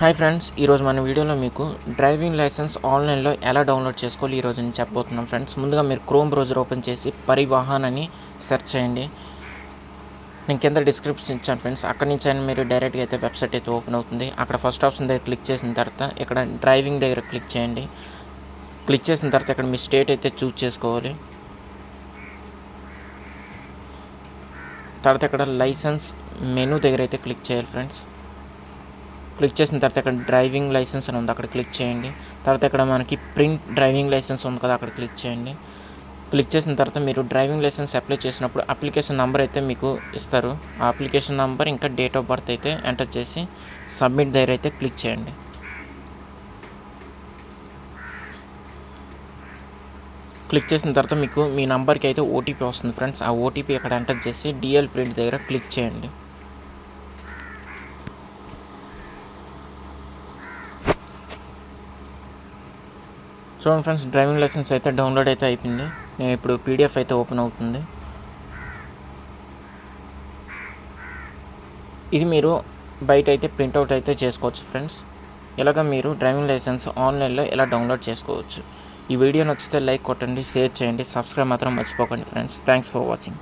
Hi friends, ఈరోజు మన వీడియోలో మీకు డ్రైవింగ్ లైసెన్స్ ఆన్లైన్లో ఎలా డౌన్లోడ్ చేసుకోవాలి ఈరోజు నేను చెప్పబోతున్నాం ఫ్రెండ్స్. ముందుగా మీరు క్రోమ్ బ్రౌజర్ ఓపెన్ చేసి పరివాహన్ అని సెర్చ్ చేయండి. నేను కింద డిస్క్రిప్షన్ ఇచ్చాను ఫ్రెండ్స్. అక్కడి నుంచి అయినా మీరు డైరెక్ట్గా అయితే వెబ్సైట్ అయితే ఓపెన్ అవుతుంది. అక్కడ ఫస్ట్ ఆప్షన్ దగ్గర క్లిక్ చేసిన తర్వాత ఇక్కడ డ్రైవింగ్ దగ్గర క్లిక్ చేయండి. క్లిక్ చేసిన తర్వాత ఇక్కడ మీ స్టేట్ అయితే చూజ్ చేసుకోవాలి. తర్వాత ఇక్కడ లైసెన్స్ మెనూ దగ్గర అయితే క్లిక్ చేయాలి ఫ్రెండ్స్. క్లిక్ చేసిన తర్వాత ఇక్కడ డ్రైవింగ్ లైసెన్స్ అని ఉంది, అక్కడ క్లిక్ చేయండి. తర్వాత ఇక్కడ మనకి ప్రింట్ డ్రైవింగ్ లైసెన్స్ ఉంది కదా, అక్కడ క్లిక్ చేయండి. క్లిక్ చేసిన తర్వాత మీరు డ్రైవింగ్ లైసెన్స్ అప్లై చేసినప్పుడు అప్లికేషన్ నెంబర్ అయితే మీకు ఇస్తారు. ఆ అప్లికేషన్ నెంబర్ ఇంకా డేట్ ఆఫ్ బర్త్ అయితే ఎంటర్ చేసి సబ్మిట్ దగ్గర అయితే క్లిక్ చేయండి. క్లిక్ చేసిన తర్వాత మీకు మీ నెంబర్కి అయితే ఓటీపీ వస్తుంది ఫ్రెండ్స్. ఆ ఓటీపీ ఇక్కడ ఎంటర్ చేసి డిఎల్ ప్రింట్ దగ్గర క్లిక్ చేయండి. చూడండి ఫ్రెండ్స్, డ్రైవింగ్ లైసెన్స్ అయితే డౌన్లోడ్ అయితే అయిపోయింది. నేను ఇప్పుడు పీడిఎఫ్ అయితే ఓపెన్ అవుతుంది. ఇది మీరు బయట అయితే ప్రింట్అవుట్ అయితే చేసుకోవచ్చు ఫ్రెండ్స్. ఇలాగ మీరు డ్రైవింగ్ లైసెన్స్ ఆన్లైన్లో ఎలా డౌన్లోడ్ చేసుకోవచ్చు. ఈ వీడియో నచ్చితే లైక్ కొట్టండి, షేర్ చేయండి, సబ్స్క్రైబ్ మాత్రం మర్చిపోకండి ఫ్రెండ్స్. Thanks for watching.